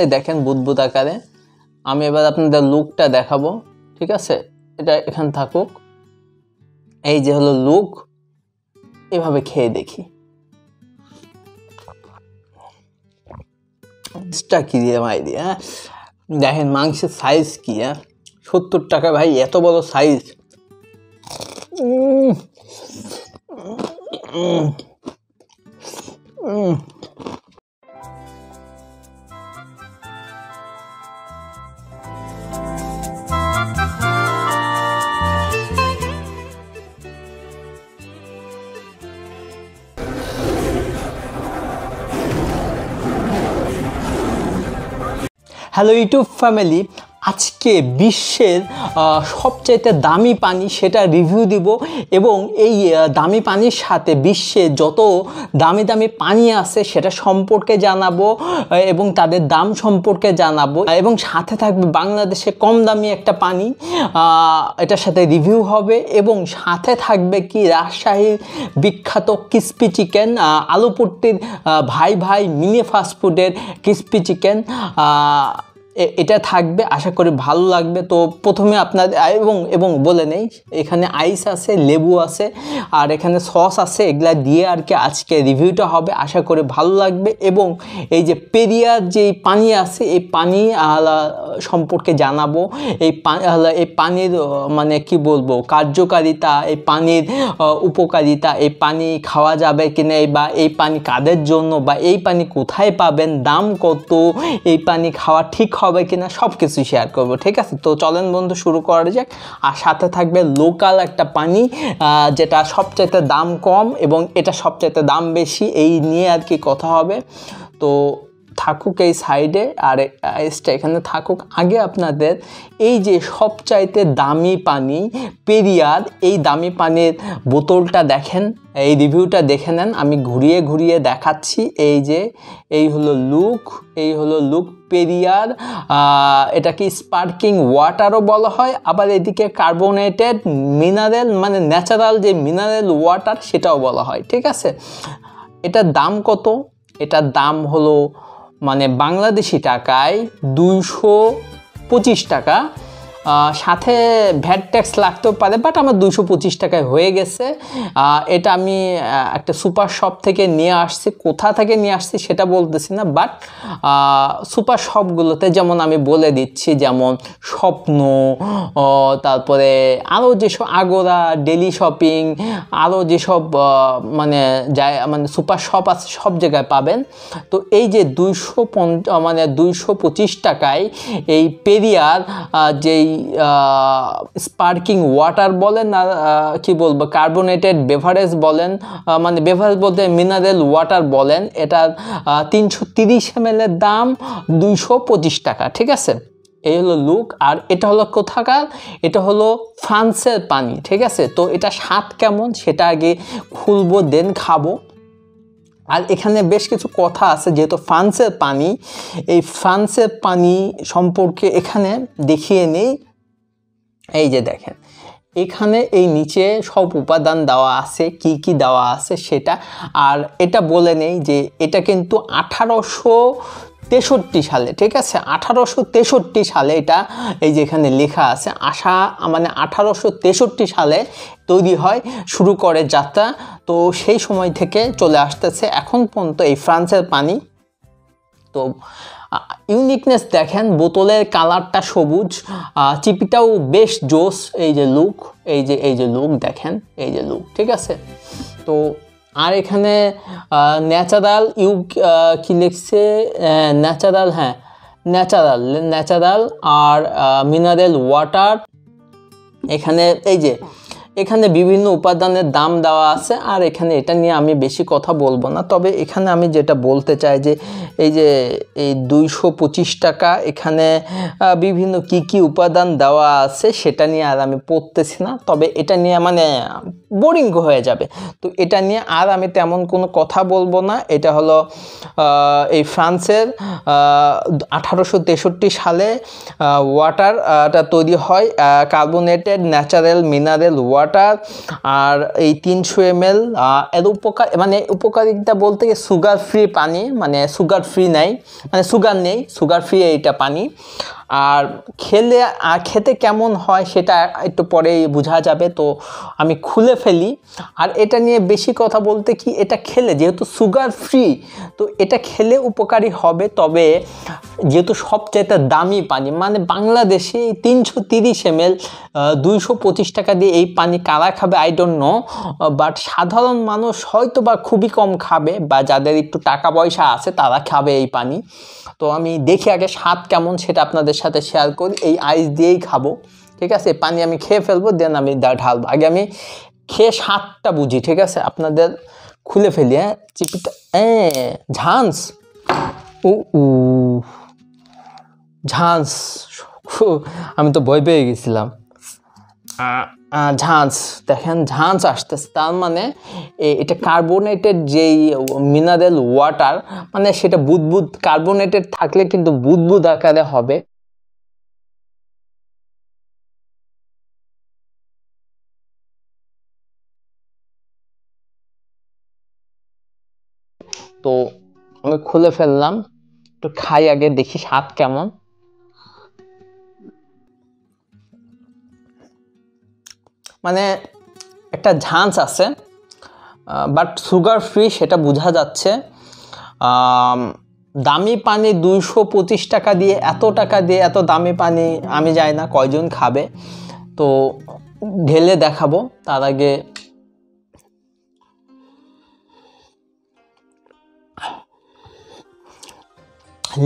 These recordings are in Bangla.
এই দেখেন বুদবুদ আকারে। আমি এবার আপনাদের লুকটা দেখাবো, ঠিক আছে? এটা এখানে থাকুক। এই যে হলো লুক, এভাবে খেয়ে দেখি কি দিয়ে ভাই দিয়ে। হ্যাঁ দেখেন মাংসের সাইজ কি, 70 টাকা ভাই, এত বড় সাইজ। হ্যালো ইউটিউব ফ্যামিলি, আজকে বিশ্বের সবচাইতে দামি পানি সেটা রিভিউ দিব এবং এই দামি পানির সাথে বিশ্বে যত দামি দামি পানি আছে সেটা সম্পর্কে জানাবো এবং তাদের দাম সম্পর্কে জানাবো এবং সাথে থাকবে বাংলাদেশে কম দামি একটা পানি, এটার সাথে রিভিউ হবে এবং সাথে থাকবে কি রাজশাহীর বিখ্যাত ক্রিসপি চিকেন, আলুপট্টির ভাই ভাই মিনি ফাস্টফুডের ক্রিসপি চিকেন, এটা থাকবে। আশা করি ভালো লাগবে। তো প্রথমে আপনাদের এবং বলে নেই, এখানে আইস আছে, লেবু আছে আর এখানে সস আছে, এগুলা দিয়ে আর কি আজকে রিভিউটা হবে। আশা করি ভালো লাগবে এবং এই যে পেরিয়ার যে পানি আছে এই পানি সম্পর্কে জানাবো। এই পানির মানে কি বলবো কার্যকারিতা, এই পানির উপকারিতা, এই পানি খাওয়া যাবে কিনা বা এই পানি কাদের জন্য বা এই পানি কোথায় পাবেন, দাম কত, এই পানি খাওয়া ঠিক হবে কিনা সব কিছু শেয়ার করবো, ঠিক আছে? তো চলেন বন্ধু শুরু করা যাক। আর সাথে থাকবে লোকাল একটা পানি যেটা সবচাইতে দাম কম এবং এটা সবচাইতে দাম বেশি, এই নিয়ে আর কি কথা হবে। তো থাকুক এই সাইডে আর আইসটা এখানে থাকুক। আগে আপনাদের এই যে সবচাইতে দামি পানি পেরিয়ার, এই দামি পানির বোতলটা দেখেন, এই রিভিউটা দেখে নেন। আমি ঘুরিয়ে ঘুরিয়ে দেখাচ্ছি। এই যে এই হলো লুক, এই হলো লুক পেরিয়ার। এটাকে স্পার্কিং ওয়াটারও বলা হয়, আবার এদিকে কার্বোনেটেড মিনারেল মানে ন্যাচারাল যে মিনারেল ওয়াটার সেটাও বলা হয়, ঠিক আছে? এটার দাম কত? এটার দাম হলো মানে বাংলাদেশি টাকায় 225 টাকা, সাথে ভ্যাট ট্যাক্স লাগতেও পারে, বাট আমার 225 টাকায় হয়ে গেছে। এটা আমি একটা সুপার শপ থেকে নিয়ে আসছি, কোথা থেকে নিয়ে আসছি সেটা বলতেছি না, বাট সুপার শপগুলোতে যেমন আমি বলে দিচ্ছি, যেমন স্বপ্ন, তারপরে আরও যেসব আগোরা, ডেলি শপিং, আরও যেসব মানে সুপার শপ আছে সব জায়গায় পাবেন। তো এই যে 225 টাকায় এই পেরিয়ার যেই স্পার্কিং ওয়াটার বলেন আর কি বলবো কার্বোনেটেড বেভারেজ বলেন, মানে বেভারেজ বলতে মিনারেল ওয়াটার বলেন, এটার 330 ml এর দাম 225 টাকা, ঠিক আছে? এই হলো লুক। আর এটা হলো কোথাকার? এটা হলো ফ্রান্সের পানি, ঠিক আছে? তো এটা স্বাদ কেমন সেটা আগে খুলবো, দেন খাবো। আর এখানে বেশ কিছু কথা আছে, যেহেতু ফ্রান্সের পানি, এই ফ্রান্সের পানি সম্পর্কে এখানে দেখিয়ে নেই। এই যে দেখেন, এখানে এই নিচে সব উপাদান দেওয়া আছে, কি কি দেওয়া আছে সেটা। আর এটা বলে নেই যে এটা কিন্তু 1863 সালে, ঠিক আছে? 1863 সালে এটা, এই যে এখানে লেখা আছে, 1863 সালে তৈরি হয়, শুরু করে যাত্রা। তো সেই সময় থেকে চলে আসতেছে এখন পর্যন্ত এই ফ্রান্সের পানি। তো ইউনিকনেস দেখেন, বোতলের কালারটা সবুজ, চিপিটাও বেশ জোস। এই যে লুক, এই যে লুক দেখেন, এই যে লুক, ঠিক আছে? তো আর এখানে ন্যাচারাল কি লিখছে, ন্যাচারাল, হ্যাঁ ন্যাচারাল আর মিনারেল ওয়াটার। এখানে এই যে এখানে বিভিন্ন উপাদানের দাম দেওয়া আছে। আর এখানে এটা নিয়ে আমি বেশি কথা বলবো না, তবে এখানে আমি যেটা বলতে চাই যে এই যে এই 225 টাকা, এখানে বিভিন্ন কি কি উপাদান দেওয়া আছে সেটা নিয়ে আর আমি পড়তেছি না, তবে এটা নিয়ে মানে বোরিং হয়ে যাবে। তো এটা নিয়ে আর আমি তেমন কোনো কথা বলবো না। এটা হলো এই ফ্রান্সের 1863 সালে ওয়াটারটা তৈরি হয়, carbonated natural mineral water water আর এই 300 ml এর মানে উপকারিতা বলতে গিয়ে সুগার ফ্রি পানি, মানে সুগার ফ্রি নেই, মানে সুগার নেই, সুগার ফ্রি এইটা পানি। আর খেতে কেমন হয় সেটা একটু পরেই বোঝা যাবে, তো আমি খুলে ফেলি। আর এটা নিয়ে বেশি কথা বলতে কি, এটা খেলে যেহেতু সুগার ফ্রি, তো এটা খেলে উপকারী হবে। তবে যেহেতু সবচাইতে দামি পানি, মানে বাংলাদেশে 330 ml 225 টাকা দিয়ে এই পানি কারা খাবে আই ডোন্ট নো, বাট সাধারণ মানুষ হয়তো বা খুবই কম খাবে, বা যাদের একটু টাকা পয়সা আছে তারা খাবে এই পানি। তো আমি দেখি আগে স্বাদ কেমন সেটা আপনাদের সাথে শেয়ার করি। এই আইস দিয়েই খাবো, ঠিক আছে? পানি আমি খেয়ে ফেলবো, দেন আমি ঢালবো। আগে আমি খেয়ে স্বাদটা বুঝি, ঠিক আছে? আপনাদের খুলে ফেলি। হ্যাঁ, চিপিটা ঝাঁঝ, ঝাঁঝ, আমি তো ভয় পেয়ে গেছিলাম। ঝাঁঝ, দেখেন ঝাঁঝ আসতেছে, তার মানে এটা কার্বোনেটেড যেই মিনারেল ওয়াটার, মানে সেটা বুদবুদ, কার্বোনেটেড থাকলে কিন্তু বুদবুদ আকারে হবে। তো আমি খুলে ফেললাম, একটু খাই আগে, দেখি স্বাদ কেমন। মানে একটা ঝাঁঝ আছে, বাট সুগার ফ্রি সেটা বোঝা যাচ্ছে। দামি পানি 225 টাকা দিয়ে, এত টাকা দিয়ে এত দামি পানি আমি জানি না কয়জন খাবে। তো ঢেলে দেখাবো, তার আগে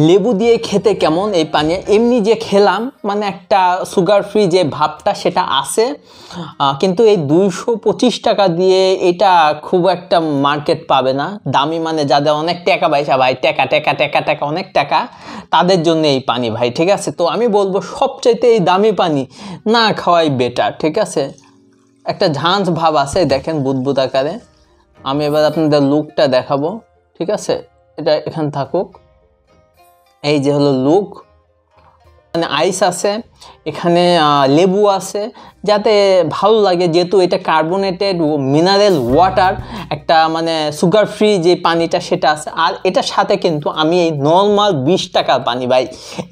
লেবু দিয়ে খেতে কেমন এই পানি, এমনি যে খেলাম মানে একটা সুগার ফ্রি যে ভাবটা সেটা আছে, কিন্তু এই 225 টাকা দিয়ে এটা খুব একটা মার্কেট পাবে না। দামি মানে যাদের অনেক টাকা পয়সা ভাই, টাকা টাকা টাকা টাকা অনেক টাকা, তাদের জন্য এই পানি ভাই, ঠিক আছে? তো আমি বলবো সবচাইতে এই দামি পানি না খাওয়াই বেটার, ঠিক আছে? একটা ঝাঁঝ ভাব আছে, দেখেন বুদবুদ আকারে। আমি এবার আপনাদের লুকটা দেখাবো, ঠিক আছে? এটা এখানে থাকুক। এই যে হলো লুক, মানে আইস আছে এখানে, লেবু আছে, যাতে ভালো লাগে, যেহেতু এটা কার্বোনেটেড মিনারেল ওয়াটার, একটা মানে সুগার ফ্রি যে পানিটা সেটা আছে। আর এটার সাথে কিন্তু আমি এই নর্মাল 20 টাকার পানি ভাই,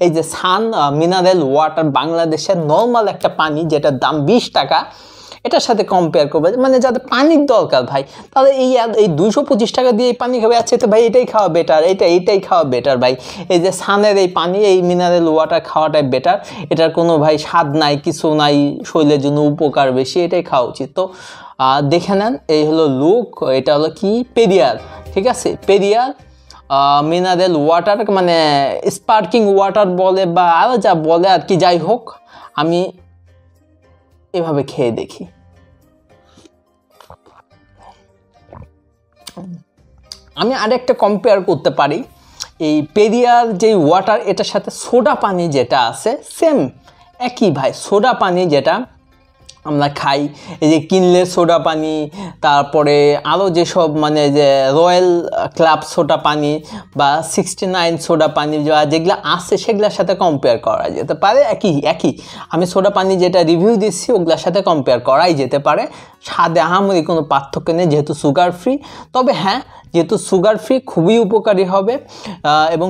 এই যে সান মিনারেল ওয়াটার, বাংলাদেশের নর্মাল একটা পানি যেটার দাম 20 টাকা, এটার সাথে কম্পেয়ার করবে, মানে যাদের পানির দরকার ভাই, তাহলে এই 225 টাকা দিয়ে এই পানি খাবে, আছে তো ভাই এটাই খাওয়া বেটার, এইটাই খাওয়া বেটার ভাই। এই যে সানের এই পানি, এই মিনারেল ওয়াটার খাওয়াটাই বেটার। এটার কোনো ভাই স্বাদ নাই, কিছু নাই, শরীরের জন্য উপকার বেশি, এটাই খাওয়া উচিত। তো দেখে নেন, এই হলো লুক। এটা হলো কি, পেরিয়ার, ঠিক আছে? পেরিয়ার মিনারেল ওয়াটার, মানে স্পার্কিং ওয়াটার বলে বা আরও যা বলে আর কি, যাই হোক আমি এভাবে খেয়ে দেখি। আমি আরেকটা কম্পেয়ার করতে পারি, এই পেরিয়ার যে ওয়াটার, এটার সাথে সোডা পানি যেটা আছে সেম একই ভাই। সোডা পানি যেটা আমরা খাই, এই যে কিনলে সোডা পানি, তারপরে আরও যেসব মানে যে রয়্যাল ক্লাব সোডা পানি বা 69 সোডা পানি যেগুলো আছে, সেগুলোর সাথে কম্পেয়ার করা যেতে পারে। একই আমি সোডা পানি যেটা রিভিউ দিচ্ছি ওগুলোর সাথে কম্পেয়ার করাই যেতে পারে। স্বাদে আহামরি কোনো পার্থক্য নেই যেহেতু সুগার ফ্রি। তবে হ্যাঁ, যেহেতু সুগার ফ্রি খুবই উপকারী হবে এবং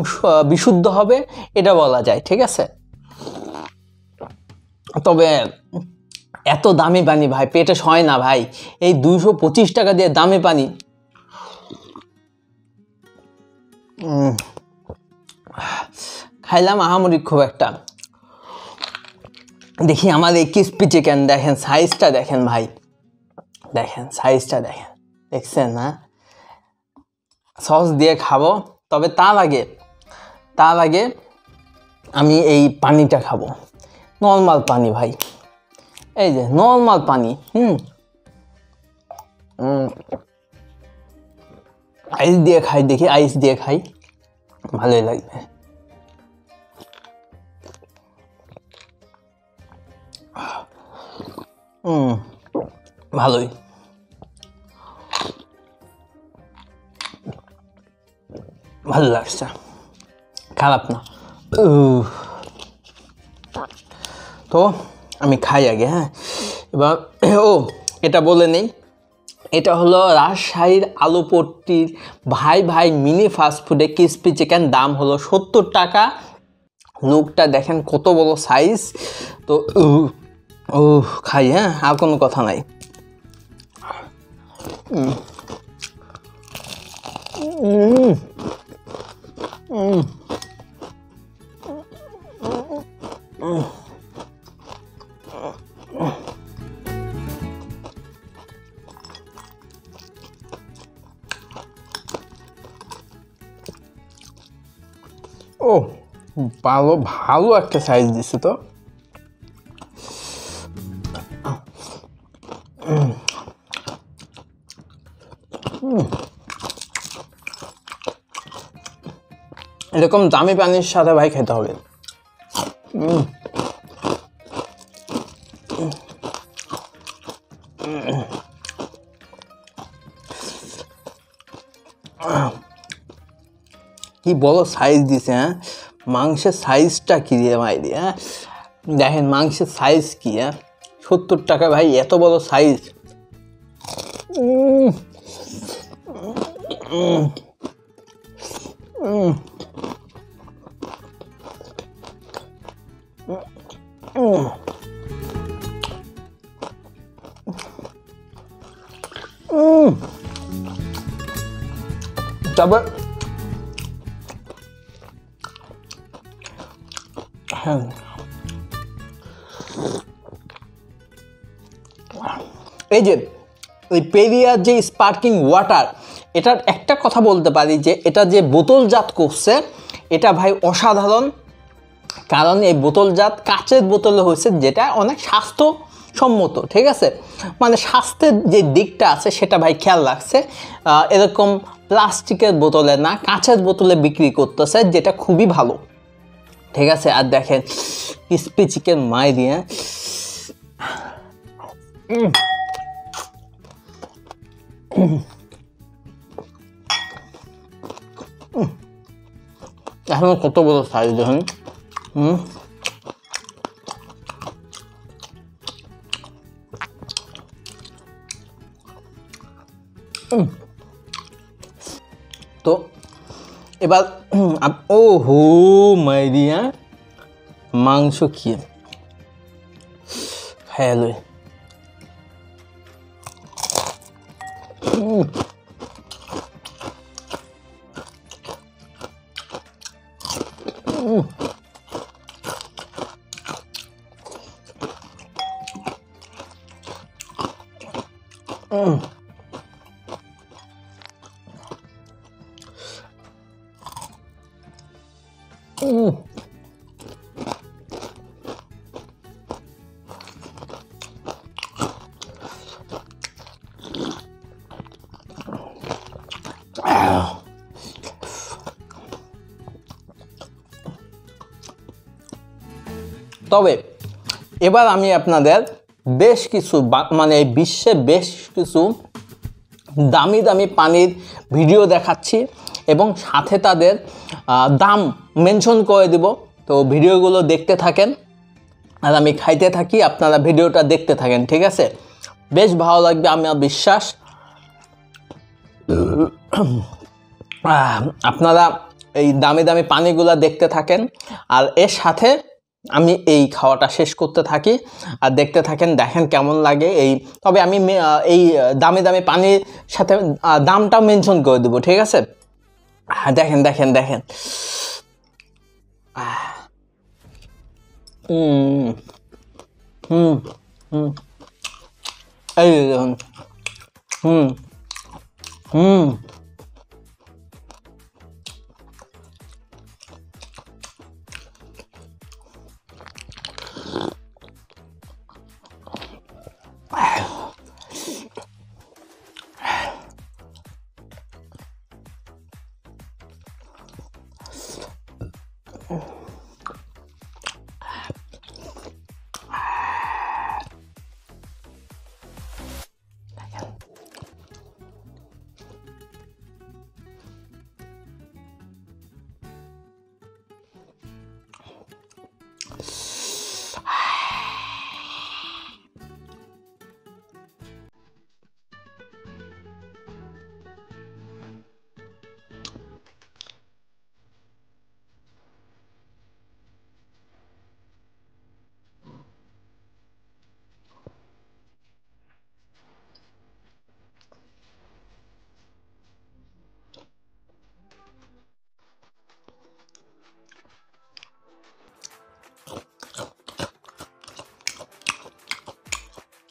বিশুদ্ধ হবে, এটা বলা যায়, ঠিক আছে? তবে এত দামি পানি ভাই পেটে সয় না ভাই, এই 225 টাকা দিয়ে দামি পানি। খাইলাম আহামরি খুব একটা। দেখি আমার এই ক্রিসপি চিকেন, দেখেন সাইজটা দেখেন ভাই, দেখেন সাইজটা দেখেন, দেখছেন না? সস দিয়ে খাবো, তবে তার আগে আমি এই পানিটা খাবো, নর্মাল পানি ভাই, এই যে নর্মাল পানি। আইস দিয়ে খাই, দেখি আইস দিয়ে খাই, ভালোই লাগবে। ভালোই, ভালো লাগছে, খারাপ না। তো আমি খাই আগে, হ্যাঁ? এবার এটা বলে নেই, এটা হলো রাজশাহীর আলুপট্টির ভাই ভাই মিনি ফাস্টফুডে ক্রিসপি চিকেন, দাম হলো 70 টাকা। লোকটা দেখেন কত বড় সাইজ। তো ও খাই, হ্যাঁ, আর কোনো কথা নাই। ও ভালো ভালো একটা সাইজ দিছে তো। এরকম দামি পানির সাথে ভাই খেতে হবে। কি বড় সাইজ দিছে, হ্যাঁ, মাংসের সাইজটা কি রে ভাই, হ্যাঁ দেখেন মাংসের সাইজ কি, হ্যাঁ 70 টাকা ভাই এত বড় সাইজ। তারপর হ্যাঁ, এই যে ওই পেরিয়ার যে স্পার্কিং ওয়াটার, এটার একটা কথা বলতে পারি যে এটা যে বোতলজাত করছে এটা ভাই অসাধারণ। কারণ এই বোতলজাত কাচের বোতলে হয়েছে, যেটা অনেক স্বাস্থ্যসম্মত, ঠিক আছে, মানে স্বাস্থ্যের যে দিকটা আছে সেটা ভাই খেয়াল রাখছে। এরকম প্লাস্টিকের বোতলে না, কাচের বোতলে বিক্রি করতেছে, যেটা খুবই ভালো, ঠিক আছে। আর দেখেন ক্রিসপি চিকেন মাই দিয়ে, এখন কত বড় সাইজ দেখুন। তো এবার ও হো মাইরিয়া মাংস খেয়ে হ্যালো, তবে এবার আমি আপনাদের বেশ কিছু মানে বিশ্বে বেশ কিছু দামি দামি পানির ভিডিও দেখাচ্ছি এবং সাথে তাদের দাম মেনশন করে দিব। তো ভিডিওগুলো দেখতে থাকেন আর আমি খাইতে থাকি, আপনারা ভিডিওটা দেখতে থাকেন, ঠিক আছে, বেশ ভালো লাগবে আমার বিশ্বাস। আপনারা এই দামি দামি পানিগুলো দেখতে থাকেন আর এর সাথে আমি এই খাওয়াটা শেষ করতে থাকি আর দেখতে থাকেন, দেখেন কেমন লাগে। তবে আমি এই দামি দামি পানির সাথে দামটাও মেনশন করে দেবো, ঠিক আছে। দেখেন দেখেন দেখেন, এই দেখুন,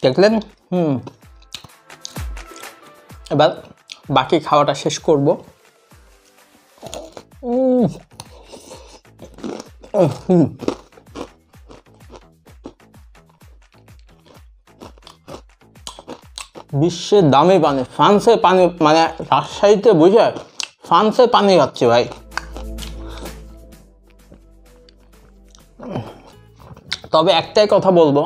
দেখলেন? এবার বাকি খাওয়াটা শেষ করব। বিশ্বের দামি পানি, ফ্রান্সের পানি, মানে রাজশাহীতে বুঝে ফ্রান্সের পানি খাচ্ছে ভাই। তবে একটাই কথা বলবো,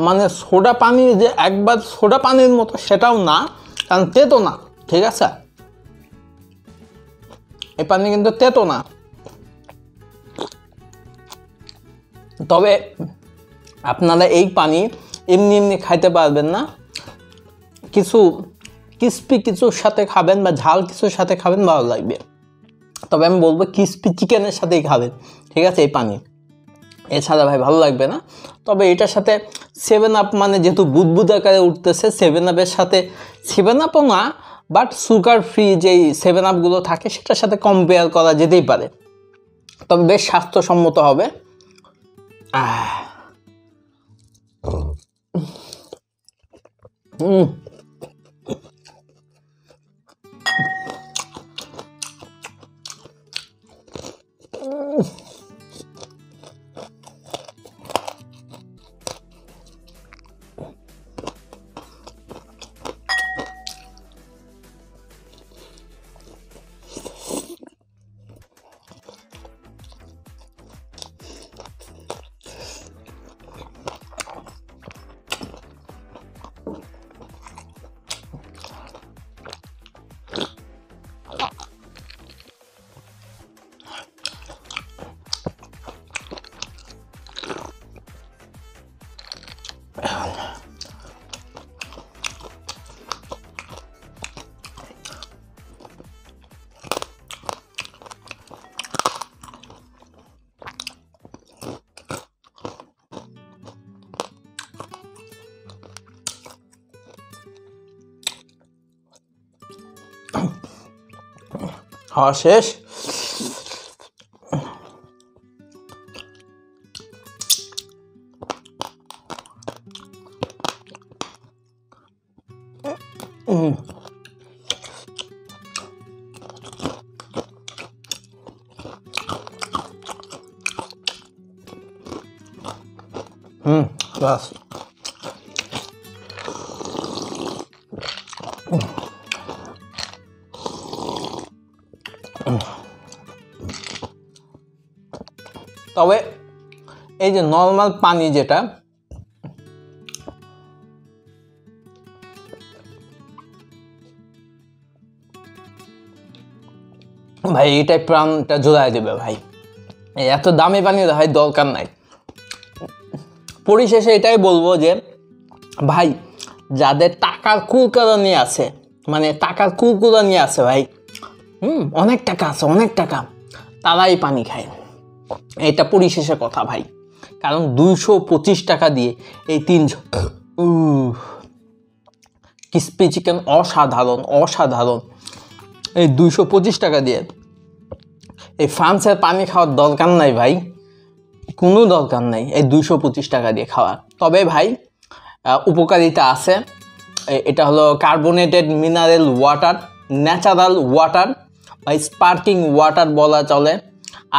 মানে সোডা পানি যে একবার সোডা পানির মতো সেটাও না, কারণ তেতো না, ঠিক আছে? এই পানি কিন্তু তেতো না। তবে আপনারা এই পানি এমনি এমনি খাইতে পারবেন না, কিছু ক্রিস্পি কিছুর সাথে খাবেন বা ঝাল কিছুর সাথে খাবেন, ভালো লাগবে। তবে আমি বলবো ক্রিস্পি চিকেনের সাথেই খাবেন, ঠিক আছে, এই পানি। এছাড়া ভাই ভালো লাগবে না। তবে এটার সাথে 7 আপ, মানে যেহেতু বুদবুদ আকারে উঠতেছে, 7 আপের সাথে 7 আপও না, বাট সুগার ফ্রি যেই 7 আপগুলো থাকে সেটার সাথে কম্পেয়ার করা যেতেই পারে। তবে বেশ স্বাস্থ্যসম্মত হবে। খাওয়া শেষ। বাস তবে এই যে নর্মাল পানি যেটা, ভাই এটাই প্রাণটা জোড়ায় দেবে ভাই। এত দামি পানি ভাই দরকার নাই। পরিশেষে এটাই বলবো যে ভাই, যাদের টাকার কুলকারানি আছে, মানে টাকার কুলকুলানি আছে ভাই, অনেক টাকা আছে, অনেক টাকা, তারাই পানি খায়। এটা পরিশেষে কথা ভাই। কারণ 225 টাকা দিয়ে এই 3 ক্রিস্পি চিকেন অসাধারণ, অসাধারণ। এই 225 টাকা দিয়ে এই ফ্রান্সের পানি খাওয়ার দরকার নাই ভাই, কোনো দরকার নাই এই 225 টাকা দিয়ে খাওয়া। তবে ভাই উপকারিতা আছে। এটা হলো carbonated mineral water, natural water বা স্পার্কিং ওয়াটার বলা চলে।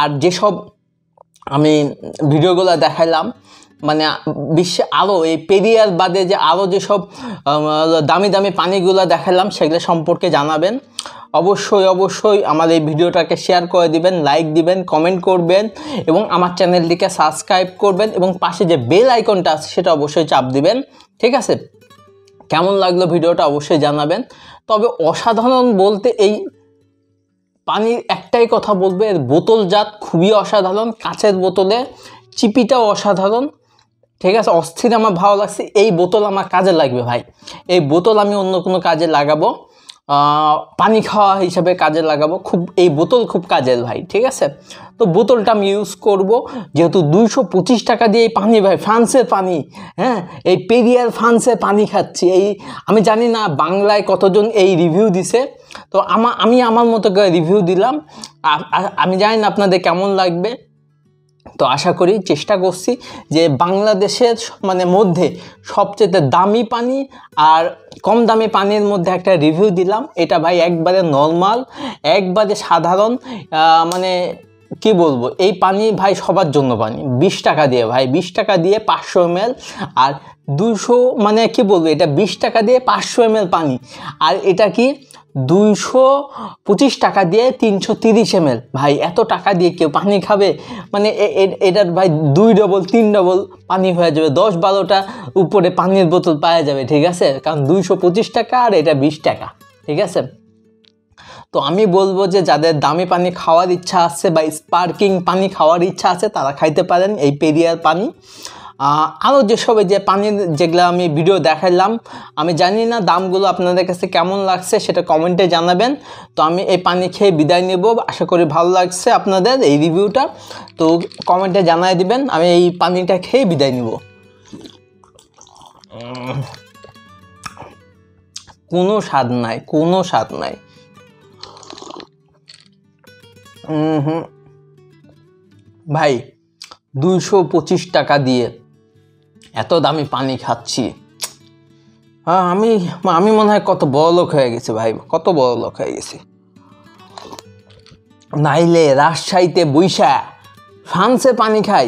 আর যেসব আমি ভিডিওগুলো দেখাইলাম, মানে বিশ্বে আরও এই পেরিয়ার বাদে যে আরও যেসব দামি দামি পানিগুলো দেখালাম সেগুলো সম্পর্কে জানাবেন। অবশ্যই অবশ্যই আমার এই ভিডিওটাকে শেয়ার করে দিবেন, লাইক দিবেন, কমেন্ট করবেন এবং আমার চ্যানেলটিকে সাবস্ক্রাইব করবেন এবং পাশে যে বেল আইকনটা আছে সেটা অবশ্যই চাপ দিবেন, ঠিক আছে? কেমন লাগলো ভিডিওটা অবশ্যই জানাবেন। তবে অসাধারণ বলতে এই পানির একটাই কথা বলবে, এর বোতলজাত খুবই অসাধারণ, কাচের বোতলে, চিপিটাও অসাধারণ, ঠিক আছে? অস্থির আমার ভালো লাগছে। এই বোতল আমার কাজে লাগবে ভাই, এই বোতল আমি অন্য কোনো কাজে লাগাবো, পানি খাওয়া হিসাবে কাজে লাগাবো। খুব এই বোতল খুব কাজের ভাই, ঠিক আছে? তো বোতলটা আমি ইউজ করব, যেহেতু 225 টাকা দিয়ে এই পানি ভাই, ফ্রান্সের পানি, হ্যাঁ, এই পেরিয়ার ফ্রান্সের পানি খাচ্ছি। এই আমি জানি না বাংলায় কতজন এই রিভিউ দিছে, তো আমি আমার মতো করে রিভিউ দিলাম। আমি জানি না আপনাদের কেমন লাগবে, তো আশা করি চেষ্টা করছি যে বাংলাদেশের মানে মধ্যে সবচেয়ে দামি পানি আর কম দামি পানির মধ্যে একটা রিভিউ দিলাম। এটা ভাই একবারে নর্মাল, একবারে সাধারণ, মানে কি বলবো, এই পানি ভাই সবার জন্য পানি। 20 টাকা দিয়ে ভাই, 20 টাকা দিয়ে 500 ml আর 200, মানে কি বলবো, এটা 20 টাকা দিয়ে 500 ml পানি, আর এটা কি 225 টাকা দিয়ে 330 ml। ভাই এত টাকা দিয়ে কেউ পানি খাবে? মানে এটার ভাই 2 ডবল 3 ডবল পানি হয়ে যাবে, 10-12টা উপরে পানির বোতল পাওয়া যাবে, ঠিক আছে? কারণ 225 টাকা আর এটা 20 টাকা, ঠিক আছে? তো আমি বলবো যে যাদের দামি পানি খাওয়ার ইচ্ছা আছে বা স্পার্কিং পানি খাওয়ার ইচ্ছা আছে তারা খাইতে পারেন এই পেরিয়ার পানি। আরও যেসব যে পানির যেগুলো আমি ভিডিও দেখালাম, আমি জানি না দামগুলো আপনাদের কাছে কেমন লাগছে সেটা কমেন্টে জানাবেন। তো আমি এই পানি খেয়ে বিদায় নেব, আশা করি ভালো লাগছে আপনাদের এই রিভিউটা। তো কমেন্টে জানাই দিবেন, আমি এই পানিটা খেয়ে বিদায় নেব। কোনো স্বাদ নাই, কোনো স্বাদ নাই। ভাই 225 টাকা দিয়ে এত দামি পানি খাচ্ছি, আমি মনে হয় কত বড় লোক হয়ে গেছি ভাই, কত বড় লোক হয়ে গেছি। নাইলে রাজশাহীতে বৈশা ফ্রান্সে পানি খাই,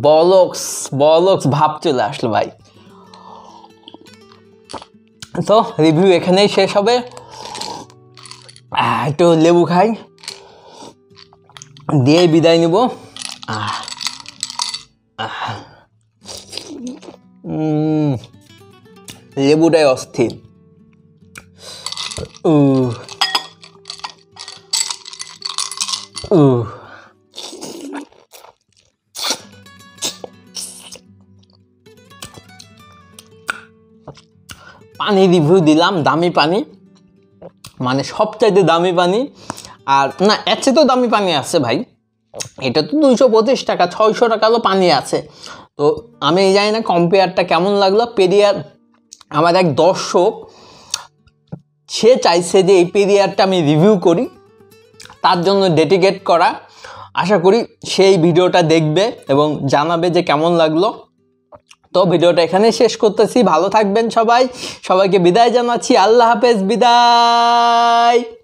বড়লোকস ভাব চলে আসলো ভাই। তো রিভিউ এখানেই শেষ হবে। একটু লেবু খাই, দিয়ে বিদায় নিব। লেবুটাই অস্থির। পানি রিভিউ দিলাম, দামি পানি, মানে সবচাইতে দামি পানি। আর না, এর চেয়ে তো দামি পানি আছে ভাই, এটা তো 225 টাকা, 600 টাকারও পানি আছে। তো আমি জানি না কম্পেয়ারটা কেমন লাগলো। পেরিয়ার আমার এক দর্শক, সে চাইছে যে এই পেরিয়ারটা আমি রিভিউ করি, তার জন্য ডেডিকেট করা। আশা করি সেই ভিডিওটা দেখবে এবং জানাবে যে কেমন লাগলো। তো ভিডিওটা এখানে শেষ করতেছি, ভালো থাকবেন সবাই, সবাইকে বিদায় জানাচ্ছি, আল্লাহ হাফেজ, বিদায়।